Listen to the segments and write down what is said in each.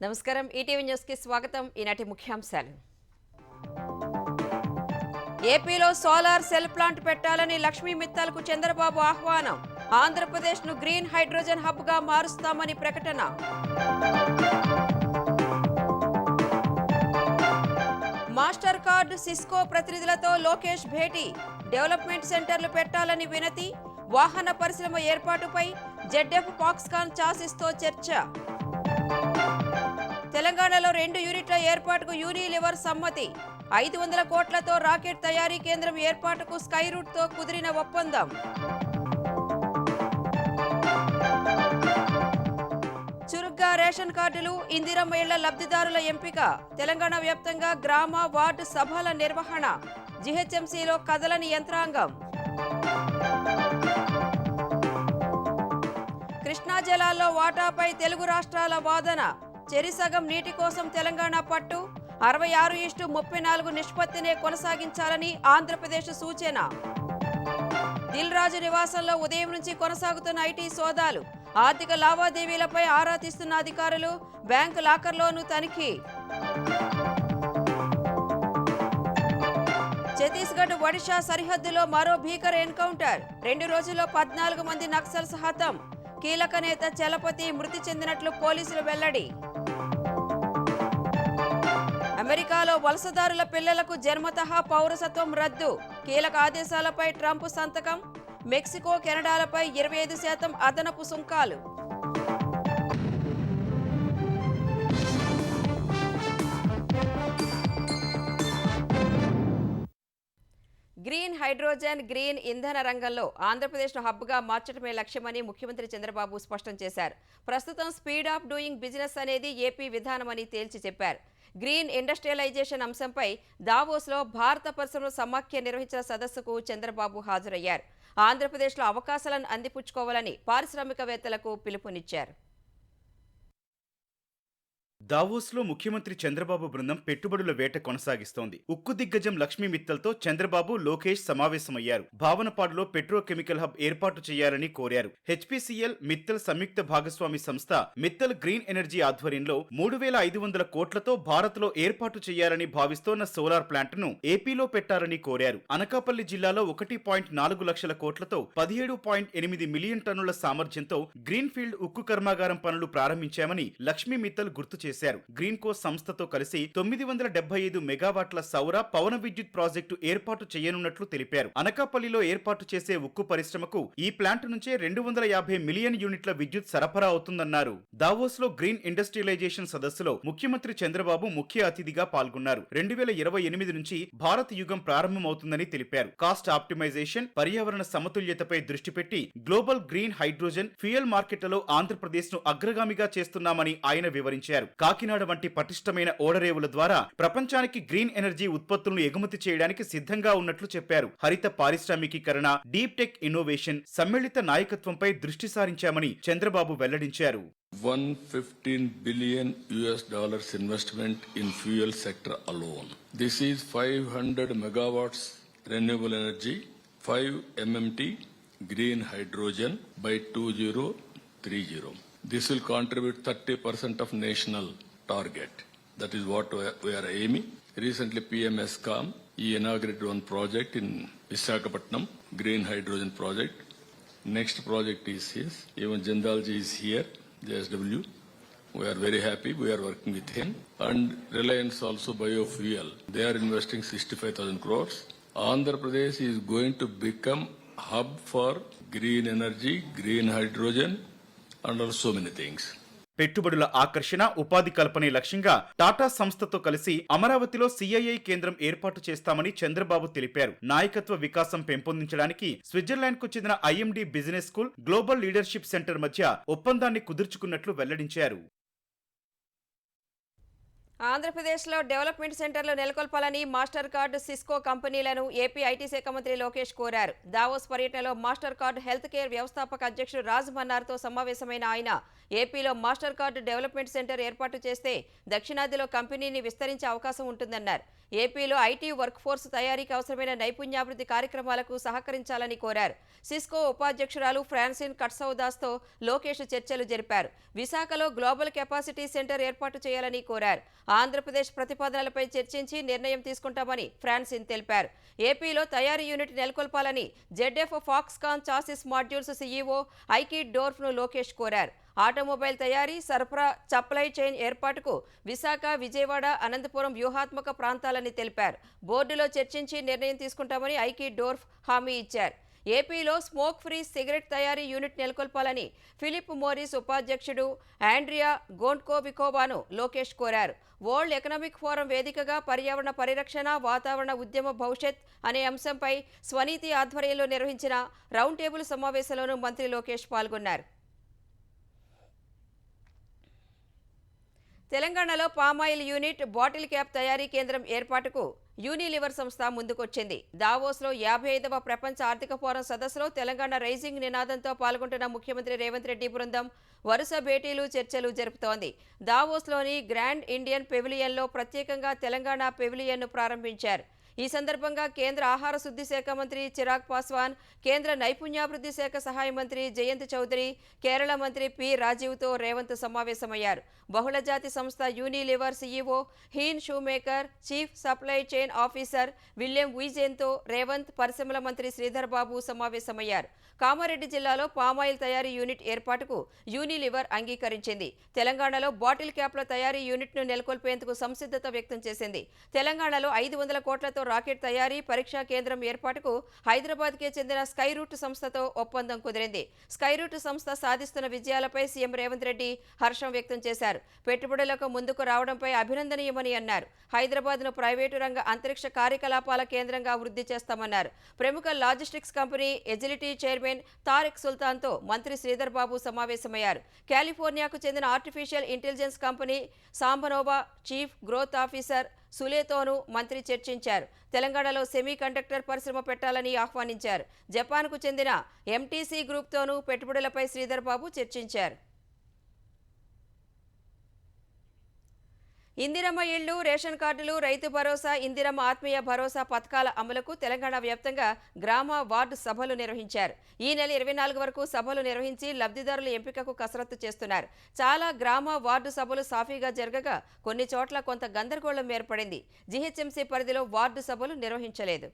నమస్కారం ETV news కి స్వాగతం. ఈనాటి ముఖ్యాంశాలు. ఏపీలో సోలార్ సెల్ ప్లాంట్ పెట్టాలని లక్ష్మీ మిత్తల్కు చంద్రబాబు ఆహ్వానం. ఆంధ్రప్రదేశ్ ను గ్రీన్ హైడ్రోజన్ హబ్ గా మారుస్తామని ప్రకటన. మాస్టర్ కార్డు సిస్కో ప్రతినిధులతో లోకేష్ భేటీ. డెవలప్మెంట్ సెంటర్లు పెట్టాలని వినతి. వాహన పరిశ్రమ ఏర్పాటుపై జెడ్ఎఫ్ ఫాక్స్కాన్ చాసిస్తో చర్చ. తెలంగాణలో 2 యూనిట్ల ఏర్పాటుకు యూనిలివర్ సమ్మతి. 500 కోట్లతో రాకెట్ తయారీ కేంద్రం ఏర్పాటుకు స్కై రూట్ తో కుదిరిన ఒప్పందం. చురుగ్గా రేషన్ కార్డులు, ఇందిరమ్మ ఇళ్ల లబ్ధిదారుల ఎంపిక. తెలంగాణ వ్యాప్తంగా గ్రామ వార్డు సభల నిర్వహణ. జీహెచ్ఎంసీలో కదలని యంత్రాంగం. కృష్ణా జలాల్లో వాటాపై తెలుగు రాష్ట్రాల వాదన. చెరిసగం నీటి కోసం తెలంగాణ పట్టు. 66:34 నిష్పత్తినే కొనసాగించాలని ఆంధ్రప్రదేశ్ సూచన. దిల్ రాజు నివాసంలో ఉదయం నుంచి కొనసాగుతున్న ఐటీ సోదాలు. ఆర్థిక లావాదేవీలపై ఆరా తీస్తున్న అధికారులు. బ్యాంకు లాకర్లోనూ తనిఖీ. ఛత్తీస్గఢ్ ఒడిషా సరిహద్దులో మరో భీకర ఎన్కౌంటర్. 2 రోజుల్లో 14 మంది నక్సల్స్ హతం. కీలక నేత చలపతి మృతి చెందినట్లు పోలీసులు వెల్లడి. అమెరికాలో వలసదారుల పిల్లలకు జన్మతః పౌరసత్వం రద్దు. కీలక ఆదేశాలపై ట్రంప్ సంతకం. మెక్సికో, కెనడాలపై 25% అదనపు సుంకాలు. గ్రీన్ హైడ్రోజన్, గ్రీన్ ఇంధన రంగంలో ఆంధ్రప్రదేశ్ను హబ్గా మార్చడమే లక్ష్యమని ముఖ్యమంత్రి చంద్రబాబు స్పష్టం చేశారు. ప్రస్తుతం స్పీడ్ ఆఫ్ డూయింగ్ బిజినెస్ అనేది ఏపీ విధానమని తేల్చి చెప్పారు. గ్రీన్ ఇండస్ట్రియలైజేషన్ అంశంపై దావోస్లో భారత పరిశ్రమల సమాఖ్య నిర్వహించిన సదస్సుకు చంద్రబాబు హాజరయ్యారు. ఆంధ్రప్రదేశ్లో అవకాశాలను అందిపుచ్చుకోవాలని పారిశ్రామికవేత్తలకు పిలుపునిచ్చారు. దావోస్లో ముఖ్యమంత్రి చంద్రబాబు బృందం పెట్టుబడుల వేట కొనసాగిస్తోంది. ఉక్కు దిగ్గజం లక్ష్మీ మిత్తల్తో చంద్రబాబు, లోకేష్ సమావేశమయ్యారు. భావనపాడులో పెట్రోకెమికల్ హబ్ ఏర్పాటు చేయాలని కోరారు. హెచ్పీసీఎల్, మిత్తల్ సంయుక్త భాగస్వామి సంస్థ మిత్తల్ గ్రీన్ ఎనర్జీ ఆధ్వర్యంలో 3500 కోట్లతో భారత్లో ఏర్పాటు చేయాలని భావిస్తోన్న సోలార్ ప్లాంట్ ను ఏపీలో పెట్టాలని కోరారు. అనకాపల్లి జిల్లాలో 1.4 లక్షల కోట్లతో 17.8 మిలియన్ టన్నుల సామర్థ్యంతో గ్రీన్ ఫీల్డ్ ఉక్కు కర్మాగారం పనులు ప్రారంభించామని లక్ష్మీ మిత్తల్ గుర్తు చేశారు. గ్రీన్ కో సంస్థతో కలిసి 975 మెగావాట్ల సౌర పవన విద్యుత్ ప్రాజెక్టు ఏర్పాటు చేయనున్నట్లు తెలిపారు. అనకాపల్లిలో ఏర్పాటు చేసే ఉక్కు పరిశ్రమకు ఈ ప్లాంట్ నుంచే 250 మిలియన్ యూనిట్ల విద్యుత్ సరఫరా అవుతుందన్నారు. దావోస్ లో గ్రీన్ ఇండస్ట్రియలైజేషన్ సదస్సులో ముఖ్యమంత్రి చంద్రబాబు ముఖ్య అతిథిగా పాల్గొన్నారు. 2028 నుంచి భారత్ యుగం ప్రారంభమవుతుందని తెలిపారు. కాస్ట్ ఆప్టిమైజేషన్, పర్యావరణ సమతుల్యతపై దృష్టి పెట్టి గ్లోబల్ గ్రీన్ హైడ్రోజన్ ఫ్యూయల్ మార్కెట్లలో ఆంధ్రప్రదేశ్ ను అగ్రగామిగా చేస్తున్నామని ఆయన వివరించారు. కాకినాడ వంటి పటిష్టమైన ఓడరేవుల ద్వారా ప్రపంచానికి గ్రీన్ ఎనర్జీ ఉత్పత్తులను ఎగుమతి చేయడానికి సిద్ధంగా ఉన్నట్లు చెప్పారు. హరిత పారిశ్రామికీకరణ, డీప్ టెక్ ఇన్నోవేషన్, సమ్మిళిత నాయకత్వంపై దృష్టి సారించామని చంద్రబాబు వెల్లడించారు. $115 billion investment in fuel sector alone. This is 500 megawatts renewable energy, 5 MMT green hydrogen by 2030. This will contribute 30% of national target. That is what we are aiming. Recently PM ESCOM inaugurated one project in Visakhapatnam, green hydrogen project. Next project is his. Even Jindalji is here, JSW. We are very happy. We are working with him. And Reliance also biofuel. They are investing 65,000 crores. Andhra Pradesh is going to become hub for green energy, green hydrogen, and also many things. పెట్టుబడుల ఆకర్షణ, ఉపాధి కల్పనే లక్ష్యంగా టాటా సంస్థతో కలిసి అమరావతిలో CII కేంద్రం ఏర్పాటు చేస్తామని చంద్రబాబు తెలిపారు. నాయకత్వ వికాసం పెంపొందించడానికి స్విట్జర్లాండ్ కు చెందిన IMD business school, global leadership centre మధ్య ఒప్పందాన్ని కుదుర్చుకున్నట్లు వెల్లడించారు. ఆంధ్రప్రదేశ్లో డెవలప్మెంట్ సెంటర్లు నెలకొల్పాలని మాస్టర్ కార్డు సిస్కో కంపెనీలను ఏపీ ఐటీ శాఖ మంత్రి లోకేష్ కోరారు. దావోస్ పర్యటనలో మాస్టర్ కార్డు హెల్త్ కేర్ వ్యవస్థాపక అధ్యక్షుడు రాజ్ మన్నార్తో సమావేశమైన ఆయన ఏపీలో మాస్టర్ కార్డు డెవలప్మెంట్ సెంటర్ ఏర్పాటు చేస్తే దక్షిణాదిలో కంపెనీని విస్తరించే అవకాశం ఉంటుందన్నారు. ఏపీలో ఐటీ వర్క్ ఫోర్స్ తయారీకి అవసరమైన నైపుణ్యాభివృద్ధి కార్యక్రమాలకు సహకరించాలని కోరారు. సిస్కో ఉపాధ్యక్షురాలు ఫ్రాన్సిన్ కట్సౌదాస్తో లోకేష్ చర్చలు జరిపారు. విశాఖలో గ్లోబల్ కెపాసిటీ సెంటర్ ఏర్పాటు చేయాలని కోరారు. ఆంధ్రప్రదేశ్ ప్రతిపాదనలపై చర్చించి నిర్ణయం తీసుకుంటామని ఫ్రాన్సిన్ తెలిపారు. ఏపీలో తయారీ యూనిట్ నెలకొల్పాలని ZF Foxconn chassis modules CEO ఐకిడ్ డోర్ఫ్ను లోకేష్ కోరారు. ఆటోమొబైల్ తయారీ, సరఫరా, సప్లై చైన్ ఏర్పాటుకు విశాఖ, విజయవాడ, అనంతపురం వ్యూహాత్మక ప్రాంతాలని తెలిపారు. బోర్డులో చర్చించి నిర్ణయం తీసుకుంటామని ఐకిడ్ డోర్ఫ్ హామీ ఇచ్చారు. ఏపీలో స్మోక్ ఫ్రీ సిగరెట్ తయారీ యూనిట్ నెలకొల్పాలని ఫిలిప్ మోరిస్ ఉపాధ్యక్షుడు ఆండ్రియా గోండ్కోవికోవాను లోకేష్ కోరారు. వరల్డ్ ఎకనామిక్ ఫోరం వేదికగా పర్యావరణ పరిరక్షణ, వాతావరణ ఉద్యమ భవిష్యత్ అనే అంశంపై స్వనీతి ఆధ్వర్యంలో నిర్వహించిన రౌండ్ టేబుల్ సమావేశంలోనూ మంత్రి లోకేష్ పాల్గొన్నారు. తెలంగాణలో పామాయిల్ యూనిట్, బాటిల్ క్యాప్ తయారీ కేంద్రం ఏర్పాటుకు యూనిలివర్ సంస్థ ముందుకొచ్చింది. దావోస్లో 55వ ప్రపంచ ఆర్థిక ఫోరం సదస్సులో తెలంగాణ రైజింగ్ నినాదంతో పాల్గొంటున్న ముఖ్యమంత్రి రేవంత్ రెడ్డి బృందం వరుస భేటీలు, చర్చలు జరుపుతోంది. దావోస్లోని గ్రాండ్ ఇండియన్ పెవిలియన్లో ప్రత్యేకంగా తెలంగాణ పెవిలియన్ను ప్రారంభించారు. ఈ సందర్భంగా కేంద్ర ఆహార శుద్ధి శాఖ మంత్రి చిరాగ్ పాస్వాన్, కేంద్ర నైపుణ్యాభివృద్ధి శాఖ సహాయ మంత్రి జయంత్ చౌదరి, కేరళ మంత్రి పి రాజీవ్తో రేవంత్ సమావేశమయ్యారు. బహుళజాతి సంస్థ Unilever CEO Hein Schumacher, chief supply chain officer William ఉయిజెన్తో రేవంత్, పరిశ్రమల మంత్రి శ్రీధర్ బాబు సమావేశమయ్యారు. కామారెడ్డి జిల్లాలో పామాయిల్ తయారీ యూనిట్ ఏర్పాటుకు యూనిలివర్ అంగీకరించింది. తెలంగాణలో బాటిల్ క్యాప్ల తయారీ యూనిట్ను నెలకొల్పేందుకు సంసిద్ధత వ్యక్తం చేసింది. తెలంగాణలో 500 కోట్లతో రాకెట్ తయారీ, పరీక్షా కేంద్రం ఏర్పాటుకు హైదరాబాద్కే చెందిన స్కైరూట్ సంస్థతో ఒప్పందం కుదిరింది. స్కైరూట్ సంస్థ సాధిస్తున్న విజయాలపై సీఎం రేవంత్ రెడ్డి హర్షం వ్యక్తం చేశారు. పెట్టుబడులకు ముందుకు రావడంపై అభినందనీయమని అన్నారు. హైదరాబాద్ను ప్రైవేటు రంగ అంతరిక్ష కార్యకలాపాల కేంద్రంగా వృద్ధి చేస్తామన్నారు. ప్రముఖ logistics company Agility chairman Tarek సుల్తాన్తో మంత్రి శ్రీధర్ బాబు సమావేశమయ్యారు. కాలిఫోర్నియాకు చెందిన artificial intelligence company SambaNova chief growth officer సులేతోనూ మంత్రి చర్చించారు. తెలంగాణలో సెమీ కండక్టర్ పరిశ్రమ పెట్టాలని ఆహ్వానించారు. జపాన్కు చెందిన ఎంటీసీ గ్రూప్తోనూ పెట్టుబడులపై శ్రీధర్ బాబు చర్చించారు. ఇందిరమ్మ ఇళ్లు, రేషన్ కార్డులు, రైతు భరోసా, ఇందిరమ్మ ఆత్మీయ భరోసా పథకాల అమలుకు తెలంగాణ వ్యాప్తంగా గ్రామ, వార్డు సభలు నిర్వహించారు. ఈ నెల 24 వరకు సభలు నిర్వహించి లబ్ధిదారుల ఎంపికకు కసరత్తు చేస్తున్నారు. చాలా గ్రామ, వార్డు సభలు సాఫీగా జరగగా కొన్ని చోట్ల కొంత గందరగోళం ఏర్పడింది. జీహెచ్ఎంసీ పరిధిలో వార్డు సభలు నిర్వహించలేదు.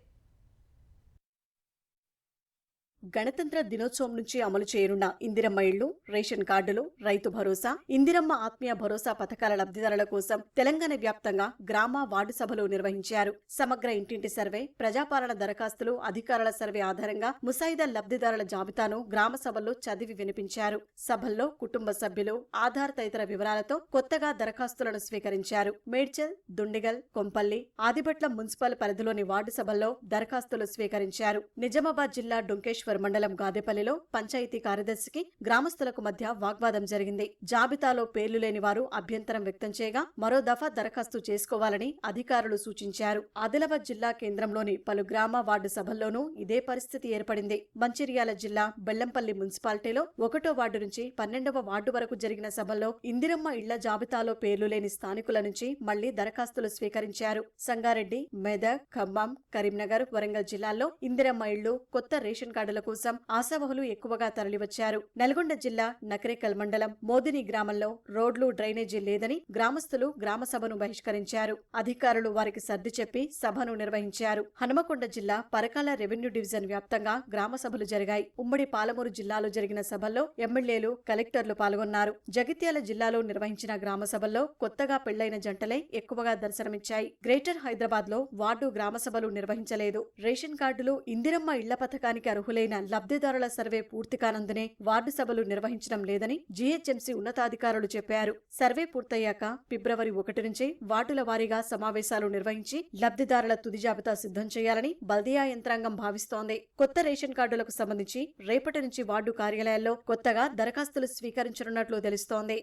గణతంత్ర దినోత్సవం నుంచి అమలు చేయనున్న ఇందిరమ్మ ఇళ్లు, రేషన్ కార్డులు, రైతు భరోసా, ఇందిరమ్మ ఆత్మీయ భరోసా పథకాల లబ్ధిదారుల కోసం తెలంగాణ వ్యాప్తంగా గ్రామ, వార్డు సభలు నిర్వహించారు. సమగ్ర ఇంటింటి సర్వే, ప్రజాపాలన దరఖాస్తులు, అధికారుల సర్వే ఆధారంగా ముసాయిదా లబ్ధిదారుల జాబితాను గ్రామ సభల్లో చదివి వినిపించారు. సభల్లో కుటుంబ సభ్యులు, ఆధార్ తదితర వివరాలతో కొత్తగా దరఖాస్తులను స్వీకరించారు. మేడ్చల్, దుండిగల్, కొంపల్లి, ఆదిబట్ల మున్సిపల్ పరిధిలోని వార్డు సభల్లో దరఖాస్తులు స్వీకరించారు. నిజామాబాద్ జిల్లా డొంకేశ్వర్ మండలం గాదెపల్లిలో పంచాయతీ కార్యదర్శికి గ్రామస్తులకు మధ్య వాగ్వాదం జరిగింది. జాబితాలో పేర్లు లేని వారు అభ్యంతరం వ్యక్తం చేయగా మరో దఫా దరఖాస్తు చేసుకోవాలని అధికారులు సూచించారు. ఆదిలాబాద్ జిల్లా కేంద్రంలోని పలు గ్రామ, వార్డు సభల్లోనూ ఇదే పరిస్థితి ఏర్పడింది. మంచిర్యాల జిల్లా బెల్లంపల్లి మున్సిపాలిటీలో 1వ వార్డు నుంచి 12వ వార్డు వరకు జరిగిన సభల్లో ఇందిరమ్మ ఇళ్ల జాబితాలో పేర్లు లేని స్థానికుల నుంచి మళ్లీ దరఖాస్తులు స్వీకరించారు. సంగారెడ్డి, మెదక్, ఖమ్మం, కరీంనగర్, వరంగల్ జిల్లాల్లో ఇందిరమ్మ ఇళ్లు, కొత్త రేషన్ కార్డుల కోసం ఆశావహులు ఎక్కువగా తరలివచ్చారు. నల్గొండ జిల్లా నకరేకల్ మండలం మోదిని గ్రామంలో రోడ్లు, డ్రైనేజీ లేదని గ్రామస్తులు గ్రామ సభను బహిష్కరించారు. అధికారులు వారికి సర్ది చెప్పి సభను నిర్వహించారు. హనుమకొండ జిల్లా పరకాల రెవెన్యూ డివిజన్ వ్యాప్తంగా గ్రామ సభలు జరిగాయి. ఉమ్మడి పాలమూరు జిల్లాలో జరిగిన సభల్లో ఎమ్మెల్యేలు, కలెక్టర్లు పాల్గొన్నారు. జగిత్యాల జిల్లాలో నిర్వహించిన గ్రామ సభల్లో కొత్తగా పెళ్లైన జంటలే ఎక్కువగా దర్శనమిచ్చాయి. గ్రేటర్ హైదరాబాద్ లో వార్డు గ్రామ సభలు నిర్వహించలేదు. రేషన్ కార్డులు, ఇందిరమ్మ ఇళ్ల పథకానికి అర్హులైన లబ్ధిదారుల సర్వే పూర్తి కానందునే వార్డు సభలు నిర్వహించడం లేదని జీహెచ్ఎంసీ ఉన్నతాధికారులు చెప్పారు. సర్వే పూర్తయ్యాక ఫిబ్రవరి 1 నుంచి వార్డుల వారీగా సమావేశాలు నిర్వహించి లబ్ధిదారుల తుది జాబితా సిద్ధం చేయాలని బల్దియా యంత్రాంగం భావిస్తోంది. కొత్త రేషన్ కార్డులకు సంబంధించి రేపటి నుంచి వార్డు కార్యాలయాల్లో కొత్తగా దరఖాస్తులు స్వీకరించనున్నట్లు తెలుస్తోంది.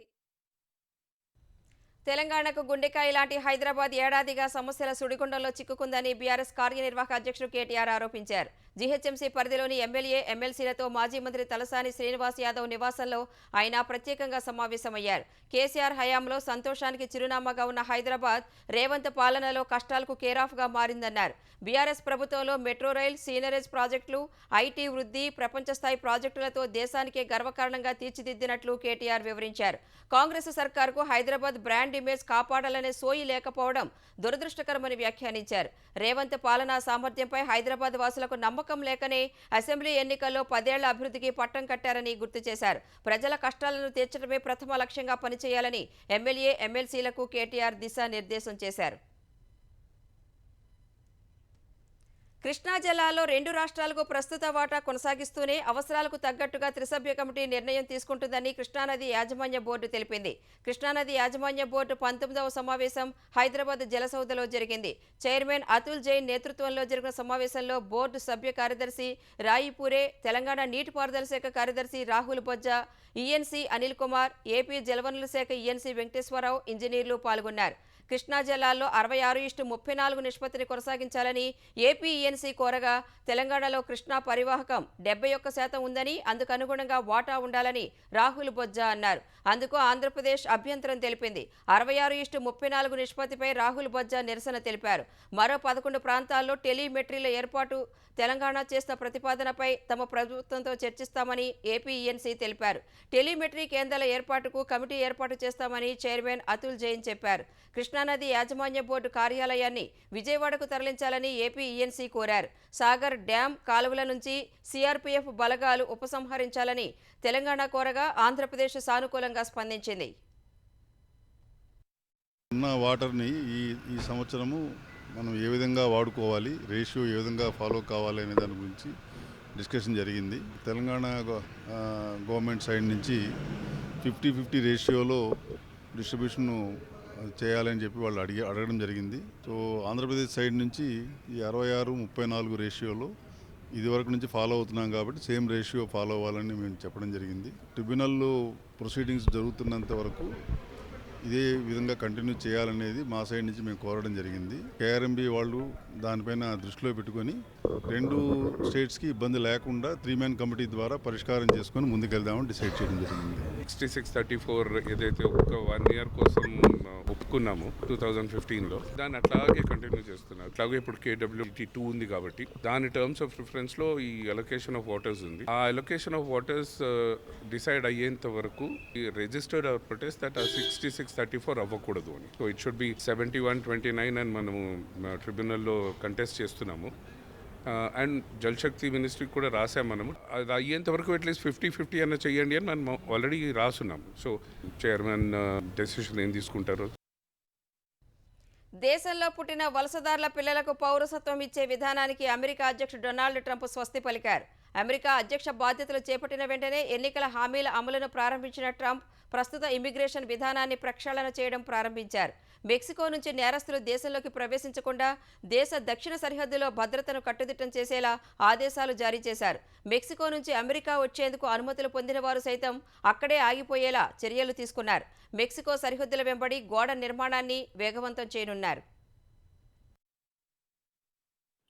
తెలంగాణకు గుండెకాయ లాంటి హైదరాబాద్ ఏడాదిగా సమస్యల సుడిగుండంలో చిక్కుకుందని బీఆర్ఎస్ కార్యనిర్వాహక అధ్యక్షుడు కేటీఆర్ ఆరోపించారు. జీహెచ్ఎంసీ పరిధిలోని ఎమ్మెల్యే, ఎమ్మెల్సీలతో మాజీ మంత్రి తలసాని శ్రీనివాస్ యాదవ్ నివాసంలో ఆయన ప్రత్యేకంగా సమావేశమయ్యారు. కేసీఆర్ హయాంలో సంతోషానికి చిరునామాగా ఉన్న హైదరాబాద్ రేవంత్ పాలనలో కష్టాలకు కేరాఫ్గా మారిందన్నారు. బీఆర్ఎస్ ప్రభుత్వంలో మెట్రో రైల్, సీనరేజ్ ప్రాజెక్టులు, ఐటీ వృద్ధి, ప్రపంచ స్థాయి ప్రాజెక్టులతో దేశానికే గర్వకారణంగా తీర్చిదిద్దినట్లు కేటీఆర్ వివరించారు. కాంగ్రెస్ సర్కారుకు హైదరాబాద్ బ్రాండ్ ఇమేజ్ కాపాడాలనే సోయి లేకపోవడం దురదృష్టకరమని వ్యాఖ్యానించారు. రేవంత్ పాలనా సామర్థ్యంపై హైదరాబాద్ వాసులకు నమ్మకం లేకనే అసెంబ్లీ ఎన్నికల్లో 10 ఏళ్ల అభివృద్ధికి పట్టం కట్టారని గుర్తు చేశారు. ప్రజల కష్టాలను తీర్చడమే ప్రథమ లక్ష్యంగా పనిచేయాలని ఎమ్మెల్యే, ఎమ్మెల్సీలకు కేటీఆర్ దిశానిర్దేశం చేశారు. కృష్ణా జిల్లాలో 2 రాష్ట్రాలకు ప్రస్తుత వాటా కొనసాగిస్తూనే అవసరాలకు తగ్గట్టుగా త్రిసభ్య కమిటీ నిర్ణయం తీసుకుంటుందని కృష్ణానది యాజమాన్య బోర్డు తెలిపింది. కృష్ణానది యాజమాన్య బోర్డు 19వ సమావేశం హైదరాబాద్ జలసౌధలో జరిగింది. చైర్మన్ అతుల్ జైన్ నేతృత్వంలో జరిగిన సమావేశంలో బోర్డు సభ్య కార్యదర్శి రాయిపూరే, తెలంగాణ నీటిపారుదల శాఖ కార్యదర్శి రాహుల్ బొజ్జా, ఈఎన్సీ అనిల్ కుమార్, ఏపీ జలవనరుల శాఖ ఈఎన్సీ వెంకటేశ్వరరావు, ఇంజనీర్లు పాల్గొన్నారు. కృష్ణా జిల్లాలో 66:34 నిష్పత్తిని కొనసాగించాలని ఏపీ ఈఎన్సీ కోరగా తెలంగాణలో కృష్ణా పరివాహకం 71% ఉందని, అందుకు అనుగుణంగా వాటా ఉండాలని రాహుల్ బొజ్జా అన్నారు. అందుకు ఆంధ్రప్రదేశ్ అభ్యంతరం తెలిపింది. 66:34 నిష్పత్తిపై రాహుల్ బొజ్జా నిరసన తెలిపారు. మరో 11 ప్రాంతాల్లో టెలిమెట్రీల ఏర్పాటు తెలంగాణ చేసిన ప్రతిపాదనపై తమ ప్రభుత్వంతో చర్చిస్తామని ఏపీ ఈఎన్సీ తెలిపారు. టెలిమెట్రీ కేంద్రాల ఏర్పాటుకు కమిటీ ఏర్పాటు చేస్తామని చైర్మన్ అతుల్ జైన్ చెప్పారు. కృష్ణానది యాజమాన్య బోర్డు కార్యాలయాన్ని విజయవాడకు తరలించాలని ఏపీ ఈఎన్సీ కోరారు. సాగర్ డ్యాం కాలువల నుంచి సీఆర్పీఎఫ్ బలగాలు ఉపసంహరించాలని తెలంగాణ కోరగా ఆంధ్రప్రదేశ్ సానుకూలంగా స్పందించింది. ఉన్న వాటర్ని ఈ సంవత్సరము మనం ఏ విధంగా వాడుకోవాలి, రేషియో ఏ విధంగా ఫాలో కావాలి అనే దాని గురించి డిస్కషన్ జరిగింది. తెలంగాణ గవర్నమెంట్ సైడ్ నుంచి 50-50 రేషియోలో డిస్ట్రిబ్యూషన్ చేయాలని చెప్పి వాళ్ళు అడగడం జరిగింది. సో ఆంధ్రప్రదేశ్ సైడ్ నుంచి ఈ 66-34 రేషియోలో ఇదివరకు నుంచి ఫాలో అవుతున్నాం కాబట్టి సేమ్ రేషియో ఫాలో అవ్వాలని మేము చెప్పడం జరిగింది. ట్రిబ్యునల్లో ప్రొసీడింగ్స్ జరుగుతున్నంత వరకు ఇదే విధంగా కంటిన్యూ చేయాలనేది మా సైడ్ నుంచి మేము కోరడం జరిగింది. కేఆర్ఎంబి వాళ్ళు దానిపైన దృష్టిలో పెట్టుకొని 2 స్టేట్స్కి ఇబ్బంది లేకుండా 3-man కమిటీ ద్వారా పరిష్కారం చేసుకొని ముందుకెళ్దామని డిసైడ్ చేయడం జరిగింది. 66-34 ఏదైతే ఒక 1 year కోసం ఒప్పుకున్నాము 2015లో, దాన్ని అట్లాగే కంటిన్యూ చేస్తున్నారు. అట్లాగే ఇప్పుడు KWT2 ఉంది కాబట్టి దాని టర్మ్స్ ఆఫ్ రిఫరెన్స్లో ఈ అలొకేషన్ ఆఫ్ వాటర్స్ ఉంది. ఆ అలొకేషన్ ఆఫ్ వాటర్స్ డిసైడ్ అయ్యేంత వరకు ఈ రిజిస్టర్డ్ ప్రొటెస్ట్ దట్ 66-34 అవ్వకూడదు అని. సో ఇట్ షుడ్ బి 71-29 అని మనము ట్రిబ్యునల్లో కంటెస్ట్ చేస్తున్నాము. అండ్ జలశక్తి మినిస్ట్రీకి కూడా రాసాం మనము. అది అయ్యేంత వరకు అట్లీస్ట్ 50-50 అన్న చెయ్యండి అని మనం ఆల్రెడీ రాసున్నాం. సో చైర్మన్ డెసిషన్ ఏం తీసుకుంటారో. దేశంలో పుట్టిన వలసదారుల పిల్లలకు పౌరసత్వం ఇచ్చే విధానానికి అమెరికా అధ్యక్షుడు డొనాల్డ్ ట్రంప్ స్వస్తి పలికారు. అమెరికా అధ్యక్ష బాధ్యతలు చేపట్టిన వెంటనే ఎన్నికల హామీల అమలును ప్రారంభించిన ట్రంప్ ప్రస్తుత ఇమిగ్రేషన్ విధానాన్ని ప్రక్షాళన చేయడం ప్రారంభించారు. మెక్సికో నుంచి నేరస్తులు దేశంలోకి ప్రవేశించకుండా దేశ దక్షిణ సరిహద్దులో భద్రతను కట్టుదిట్టం చేసేలా ఆదేశాలు జారీ చేశారు. మెక్సికో నుంచి అమెరికా వచ్చేందుకు అనుమతులు పొందిన వారు సైతం అక్కడే ఆగిపోయేలా చర్యలు తీసుకున్నారు. మెక్సికో సరిహద్దుల వెంబడి గోడ నిర్మాణాన్ని వేగవంతం చేయనున్నారు.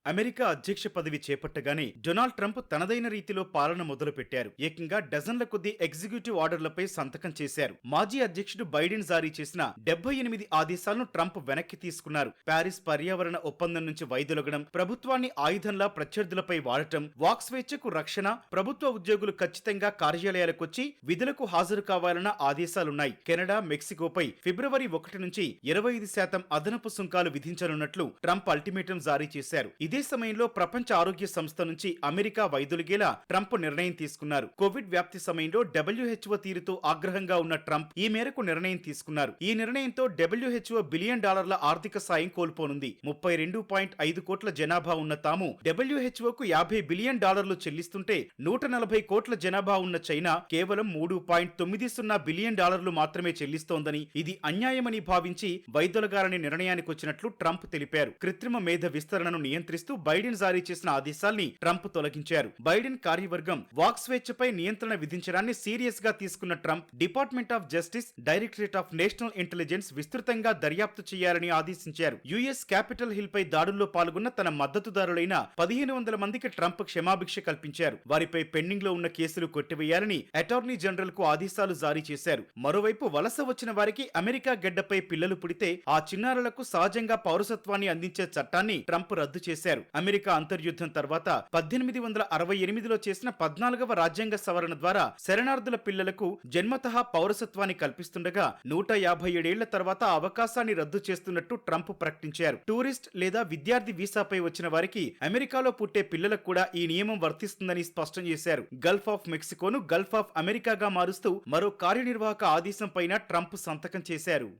అమెరికా అధ్యక్ష పదవి చేపట్టగానే డొనాల్డ్ ట్రంప్ తనదైన రీతిలో పాలన మొదలుపెట్టారు. ఏకంగా డజన్ల కొద్దీ ఎగ్జిక్యూటివ్ ఆర్డర్లపై సంతకం చేశారు. మాజీ అధ్యక్షుడు బైడెన్ జారీ చేసిన 78 ఆదేశాలను ట్రంప్ వెనక్కి తీసుకున్నారు. ప్యారిస్ పర్యావరణ ఒప్పందం నుంచి వైదొలగడం, ప్రభుత్వాన్ని ఆయుధంలా ప్రత్యర్థులపై వాడటం, వాక్ స్వేచ్ఛకు రక్షణ, ప్రభుత్వ ఉద్యోగులు ఖచ్చితంగా కార్యాలయాలకొచ్చి విధులకు హాజరు కావాలన్న ఆదేశాలున్నాయి. కెనడా, మెక్సికోపై ఫిబ్రవరి 1 నుంచి 25% అదనపు సుంకాలు విధించనున్నట్లు ట్రంప్ అల్టిమేటం జారీ చేశారు. ఇదే సమయంలో ప్రపంచ ఆరోగ్య సంస్థ నుంచి అమెరికా వైదొలిగేలా ట్రంప్ నిర్ణయం తీసుకున్నారు. కోవిడ్ వ్యాప్తి సమయంలో WHO తీరుతో ఆగ్రహంగా ఉన్న ట్రంప్ ఈ మేరకు నిర్ణయం తీసుకున్నారు. ఈ నిర్ణయంతో WHO $1 బిలియన్ ఆర్థిక సాయం కోల్పోనుంది. 32.5 కోట్ల జనాభా ఉన్న తాము WHOకు $50 బిలియన్ చెల్లిస్తుంటే 140 కోట్ల జనాభా ఉన్న చైనా కేవలం $3.90 బిలియన్ మాత్రమే చెల్లిస్తోందని, ఇది అన్యాయమని భావించి వైదొలగాలని నిర్ణయానికి వచ్చినట్లు ట్రంప్ తెలిపారు. కృత్రిమ మేధ విస్తరణను నియంత్రిస్తూ చేస్తూ బైడెన్ జారీ చేసిన ఆదేశాల్ని ట్రంప్ తొలగించారు. బైడెన్ కార్యవర్గం వాక్ స్వేచ్ఛపై నియంత్రణ విధించడాన్ని సీరియస్ గా తీసుకున్న Trump department of justice, directorate of national intelligence విస్తృతంగా దర్యాప్తు చేయాలని ఆదేశించారు. యుఎస్ క్యాపిటల్ హిల్ పై దాడుల్లో పాల్గొన్న తన మద్దతుదారులైన 1500 మందికి ట్రంప్ క్షమాభిక్ష కల్పించారు. వారిపై పెండింగ్ లో ఉన్న కేసులు కొట్టివేయాలని అటార్నీ జనరల్ కు ఆదేశాలు జారీ చేశారు. మరోవైపు వలస వచ్చిన వారికి అమెరికా గడ్డపై పిల్లలు పుడితే ఆ చిన్నారులకు సహజంగా పౌరసత్వాన్ని అందించే చట్టాన్ని ట్రంప్ రద్దు చేశారు. అమెరికా అంతర్యుద్ధం తర్వాత 1868లో చేసిన 14వ రాజ్యాంగ సవరణ ద్వారా శరణార్థుల పిల్లలకు జన్మతః పౌరసత్వాన్ని కల్పిస్తుండగా 157 ఏళ్ల తర్వాత అవకాశాన్ని రద్దు చేస్తున్నట్టు ట్రంప్ ప్రకటించారు. టూరిస్ట్ లేదా విద్యార్థి వీసాపై వచ్చిన వారికి అమెరికాలో పుట్టే పిల్లలకు కూడా ఈ నియమం వర్తిస్తుందని స్పష్టం చేశారు. గల్ఫ్ ఆఫ్ మెక్సికోను గల్ఫ్ ఆఫ్ అమెరికాగా మారుస్తూ మరో కార్యనిర్వాహక ఆదేశం పైన ట్రంప్ సంతకం చేశారు.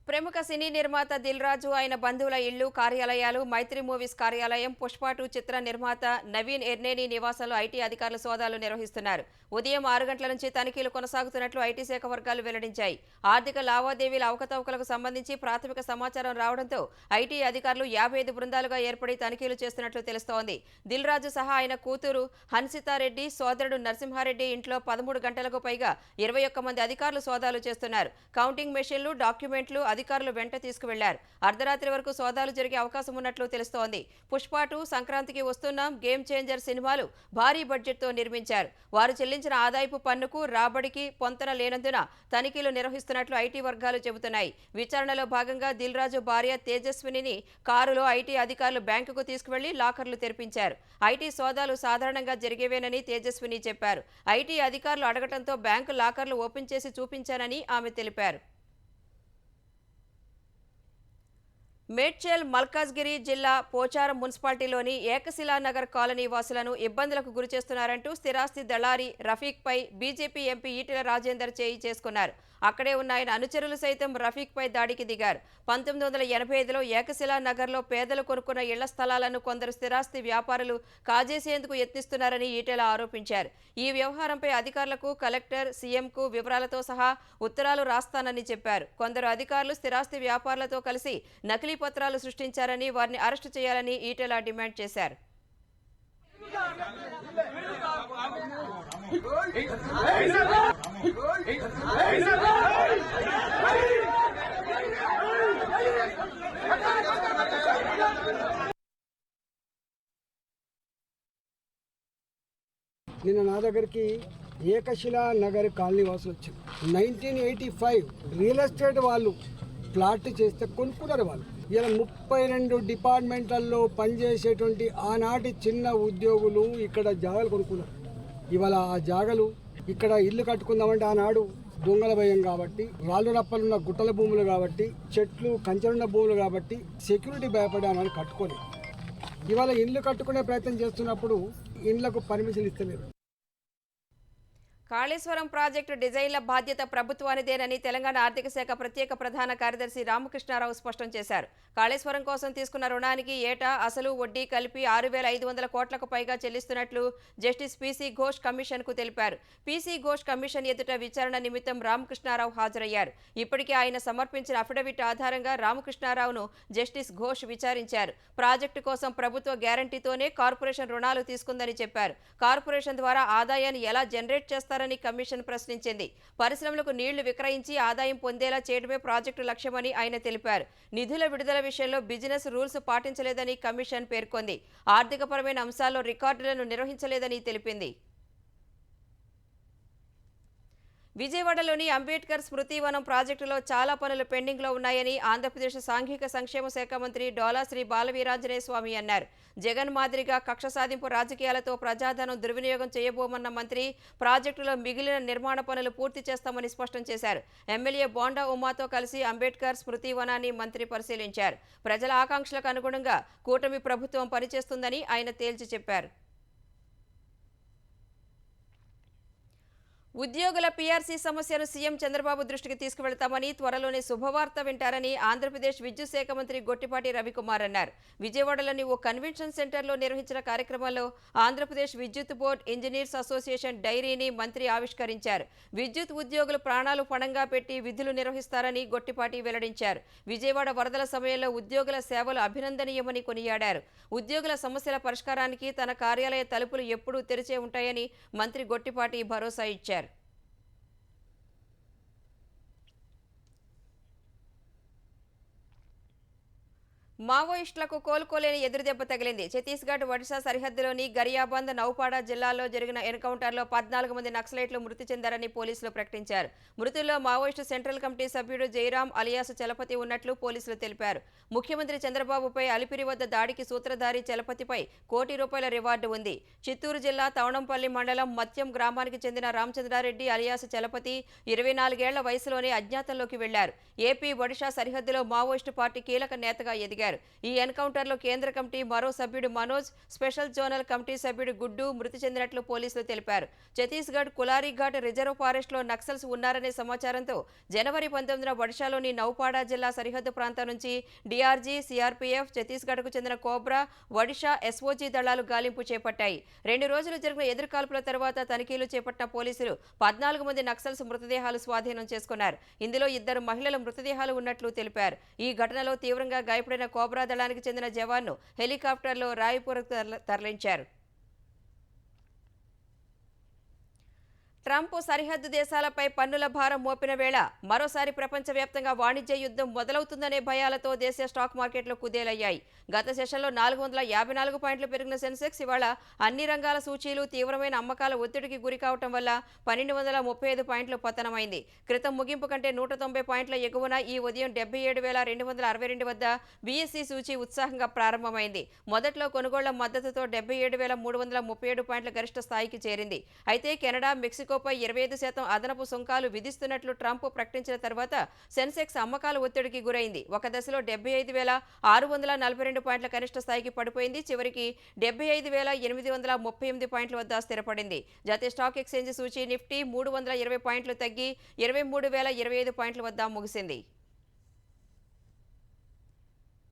ప్రముఖ సినీ నిర్మాత దిల్ రాజు, ఆయన బంధువుల ఇళ్లు, కార్యాలయాలు, మైత్రి మూవీస్ కార్యాలయం, పుష్ప 2 చిత్ర నిర్మాత నవీన్ ఎర్నేని నివాసంలో ఐటీ అధికారులు సోదాలు నిర్వహిస్తున్నారు. ఉదయం 6 గంటల నుంచి తనిఖీలు కొనసాగుతున్నట్లు ఐటీ శాఖ వర్గాలు వెల్లడించాయి. ఆర్థిక లావాదేవీల అవకతవకలకు సంబంధించి ప్రాథమిక సమాచారం రావడంతో ఐటీ అధికారులు 55 బృందాలుగా ఏర్పడి తనిఖీలు చేస్తున్నట్లు తెలుస్తోంది. దిల్ రాజు సహా ఆయన కూతురు హన్సితారెడ్డి, సోదరుడు నరసింహారెడ్డి ఇంట్లో 13 గంటలకు పైగా 21 మంది అధికారులు సోదాలు చేస్తున్నారు. కౌంటింగ్ మెషిన్లు, డాక్యుమెంట్లు అధికారులు వెంట తీసుకువెళ్లారు. అర్ధరాత్రి వరకు సోదాలు జరిగే అవకాశం ఉన్నట్లు తెలుస్తోంది. పుష్ప 2, సంక్రాంతికి వస్తున్నాం, గేమ్ చేంజర్ సినిమాలు భారీ బడ్జెట్తో నిర్మించారు. వారు చెల్లించిన ఆదాయపు పన్నుకు రాబడికి పొంతన లేనందున తనిఖీలు నిర్వహిస్తున్నట్లు ఐటీ వర్గాలు చెబుతున్నాయి. విచారణలో భాగంగా దిల్ రాజు భార్య తేజస్వినిని కారులో ఐటీ అధికారులు బ్యాంకుకు తీసుకువెళ్లి లాకర్లు తెరిపించారు. ఐటీ సోదాలు సాధారణంగా జరిగేవేనని తేజస్విని చెప్పారు. ఐటీ అధికారులు అడగటంతో బ్యాంకు లాకర్లు ఓపెన్ చేసి చూపించానని ఆమె తెలిపారు. మేడ్చల్ మల్కాజ్గిరి జిల్లా పోచారం మున్సిపాలిటీలోని ఏకశిలానగర్ కాలనీ వాసులను ఇబ్బందులకు గురిచేస్తున్నారంటూ స్థిరాస్తి దళారీ రఫీక్పై బీజేపీ ఎంపీ ఈటెల రాజేందర్ చేయి చేసుకున్నారు. అక్కడే ఉన్న ఆయన అనుచరులు సైతం రఫీక్పై దాడికి దిగారు. 1985లో ఏకశిలానగర్లో పేదలు కొనుక్కున్న ఇళ్ల స్థలాలను కొందరు స్థిరాస్తి వ్యాపారులు కాజేసేందుకు యత్నిస్తున్నారని ఈటెల ఆరోపించారు. ఈ వ్యవహారంపై అధికారులకు కలెక్టర్, సీఎంకు వివరాలతో సహా ఉత్తరాలు రాస్తానని చెప్పారు. కొందరు అధికారులు స్థిరాస్తి వ్యాపారులతో కలిసి నకిలీ పత్రాలు సృష్టించారని, వారిని అరెస్టు చేయాలని ఈటెల డిమాండ్ చేశారు. నిన్న నా దగ్గరికి ఏకశిలా నగర్ కాలనీ వాసులు వచ్చారు. 1985 రియల్ ఎస్టేట్ వాళ్ళు ప్లాట్ చేస్తే కొనుక్కున్నారు. వాళ్ళు ఇలా 32 డిపార్ట్మెంట్లలో పనిచేసేటువంటి ఆనాటి చిన్న ఉద్యోగులు ఇక్కడ జాగాలు కొనుక్కున్నారు. ఇవాళ ఆ జాగాలు ఇక్కడ ఇల్లు కట్టుకుందామంటే ఆనాడు దొంగల భయం కాబట్టి, రాళ్ళు రప్పలున్న గుట్టల భూములు కాబట్టి, చెట్లు కంచెలున్న భూములు కాబట్టి సెక్యూరిటీ భయపడి ఆనాడు కట్టుకోలేదు. ఇవాళ ఇల్లు కట్టుకునే ప్రయత్నం చేస్తున్నప్పుడు ఇండ్లకు పర్మిషన్ ఇస్తలేరు. కాళేశ్వరం ప్రాజెక్టు డిజైన్ల బాధ్యత ప్రభుత్వానిదేనని తెలంగాణ ఆర్థిక శాఖ ప్రత్యేక ప్రధాన కార్యదర్శి రామకృష్ణారావు స్పష్టం చేశారు. కాళేశ్వరం కోసం తీసుకున్న రుణానికి ఏటా అసలు వడ్డీ కలిపి 6,500 కోట్లకు పైగా చెల్లిస్తున్నట్లు జస్టిస్ పీసీ ఘోష్ కమిషన్కు తెలిపారు. పీసీ ఘోష్ కమిషన్ ఎదుట విచారణ నిమిత్తం రామకృష్ణారావు హాజరయ్యారు. ఇప్పటికే ఆయన సమర్పించిన అఫిడవిట్ ఆధారంగా రామకృష్ణారావును జస్టిస్ ఘోష్ విచారించారు. ప్రాజెక్టు కోసం ప్రభుత్వ గ్యారంటీతోనే కార్పొరేషన్ రుణాలు తీసుకుందని చెప్పారు. కార్పొరేషన్ ద్వారా ఆదాయాన్ని ఎలా జనరేట్ చేస్తారని కమిషన్ ప్రశ్నించింది. పరిశ్రమలకు నీళ్లు విక్రయించి ఆదాయం పొందేలా చేయడమే ప్రాజెక్టు లక్ష్యమని ఆయన తెలిపారు. నిధుల విడుదల విషయంలో బిజినెస్ రూల్స్ పాటించలేదని కమిషన్ పేర్కొంది. ఆర్థికపరమైన అంశాల్లో రికార్డులను నిర్వహించలేదని తెలిపింది. విజయవాడలోని అంబేద్కర్ స్మృతివనం ప్రాజెక్టులో చాలా పనులు పెండింగ్లో ఉన్నాయని ఆంధ్రప్రదేశ్ సాంఘిక సంక్షేమ శాఖ మంత్రి డోలా శ్రీ బాలవీరాంజనేయ స్వామి అన్నారు. జగన్ మాదిరిగా కక్ష సాధింపు రాజకీయాలతో ప్రజాధనం దుర్వినియోగం చేయబోమన్న మంత్రి ప్రాజెక్టులో మిగిలిన నిర్మాణ పనులు పూర్తి చేస్తామని స్పష్టం చేశారు. ఎమ్మెల్యే బోండా ఉమాతో కలిసి అంబేద్కర్ స్మృతివనాన్ని మంత్రి పరిశీలించారు. ప్రజల ఆకాంక్షలకు అనుగుణంగా కూటమి ప్రభుత్వం పనిచేస్తుందని ఆయన తేల్చి చెప్పారు. ఉద్యోగుల పీఆర్సీ సమస్యను సీఎం చంద్రబాబు దృష్టికి తీసుకువెళ్తామని త్వరలోనే శుభవార్త వింటారని ఆంధ్రప్రదేశ్ విద్యుత్ శాఖ మంత్రి గొట్టిపాటి రవికుమార్ అన్నారు. విజయవాడలోని ఓ కన్వెన్షన్ సెంటర్లో నిర్వహించిన కార్యక్రమంలో ఆంధ్రప్రదేశ్ విద్యుత్ బోర్డు ఇంజనీర్స్ అసోసియేషన్ డైరీని మంత్రి ఆవిష్కరించారు. విద్యుత్ ఉద్యోగులు ప్రాణాలు పణంగా పెట్టి విధులు నిర్వహిస్తారని గొట్టిపాటి వెల్లడించారు. విజయవాడ వరదల సమయంలో ఉద్యోగుల సేవలు అభినందనీయమని కొనియాడారు. ఉద్యోగుల సమస్యల పరిష్కారానికి తన కార్యాలయ తలుపులు ఎప్పుడూ తెరిచే ఉంటాయని మంత్రి గొట్టిపాటి భరోసా ఇచ్చారు. మావోయిస్టులకు కోలుకోలేని ఎదురుదెబ్బ తగిలింది. ఛత్తీస్గఢ్ ఒడిశా సరిహద్దులోని గరియాబంద్, నౌపాడా జిల్లాల్లో జరిగిన ఎన్కౌంటర్లో 14 మంది నక్సలైట్లు మృతి చెందారని పోలీసులు ప్రకటించారు. మృతుల్లో మావోయిస్టు సెంట్రల్ కమిటీ సభ్యుడు జయరాం అలియాస్ చలపతి ఉన్నట్లు పోలీసులు తెలిపారు. ముఖ్యమంత్రి చంద్రబాబుపై అలిపిరి వద్ద దాడికి సూత్రధారి చలపతిపై ₹1 కోటి రివార్డు ఉంది. చిత్తూరు జిల్లా తవణంపల్లి మండలం మత్యం గ్రామానికి చెందిన రామచంద్రారెడ్డి అలియాస్ చలపతి 24 ఏళ్ల వయసులోనే అజ్ఞాతంలోకి వెళ్లారు. ఏపీ ఒడిశా సరిహద్దులో మావోయిస్టు పార్టీ కీలక నేతగా ఎదిగారు. ఈ ఎన్కౌంటర్లో కేంద్ర కమిటీ మరో సభ్యుడు మనోజ్, స్పెషల్ జోనల్ కమిటీ సభ్యుడు గుడ్డు మృతి చెందినట్లు పోలీసులు తెలిపారు. ఛత్తీస్గఢ్ కులారీఘాట్ రిజర్వ్ ఫారెస్ట్లో నక్సల్స్ ఉన్నారనే సమాచారంతో జనవరి 19న ఒడిశాలోని నౌపాడా జిల్లా సరిహద్దు ప్రాంతం నుంచి డీఆర్జీ, సీఆర్పీఎఫ్, ఛత్తీస్గఢ్కు చెందిన కోబ్రా, ఒడిశా ఎస్ఓజీ దళాలు గాలింపు చేపట్టాయి. 2 రోజులు జరిగిన ఎదురుకాల్పుల తర్వాత తనిఖీలు చేపట్టిన పోలీసులు 14 మంది నక్సల్స్ మృతదేహాలు స్వాధీనం చేసుకున్నారు. ఇందులో 2 మహిళల మృతదేహాలు ఉన్నట్లు తెలిపారు. ఈ ఘటనలో తీవ్రంగా గాయపడిన కోబ్రా దళానికి చెందిన జవాన్ను హెలికాప్టర్లో రాయ్పూర్కు తరలించారు. ట్రంప్ సరిహద్దు దేశాలపై పన్నుల భారం మోపిన వేళ మరోసారి ప్రపంచవ్యాప్తంగా వాణిజ్య యుద్ధం మొదలవుతుందనే భయాలతో దేశీయ స్టాక్ మార్కెట్లు కుదేలయ్యాయి. గత సెషన్లో 454 పాయింట్లు పెరిగిన సెన్సెక్స్ ఇవాళ అన్ని రంగాల సూచీలు తీవ్రమైన అమ్మకాల ఒత్తిడికి గురి కావటం వల్ల 1235 పాయింట్లు పతనమైంది. క్రితం ముగింపు కంటే 190 పాయింట్ల ఎగువన ఈ ఉదయం 77,262 వద్ద బీఎస్సీ సూచీ ఉత్సాహంగా ప్రారంభమైంది. మొదట్లో కొనుగోళ్ల మద్దతుతో 77,337 పాయింట్ల గరిష్ట స్థాయికి చేరింది. అయితే కెనడా, మెక్సికో పై 25% అదనపు సుంకాలు విధిస్తున్నట్లు ట్రంప్ ప్రకటించిన తర్వాత సెన్సెక్స్ అమ్మకాల ఒత్తిడికి గురైంది. ఒక దశలో 75,642 పాయింట్ల కనిష్ట స్థాయికి పడిపోయింది. చివరికి 75,838 పాయింట్ల వద్ద స్థిరపడింది. జాతీయ స్టాక్ ఎక్స్చేంజ్ సూచీ నిఫ్టీ 320 పాయింట్లు తగ్గి 23,025 పాయింట్ల వద్ద ముగిసింది.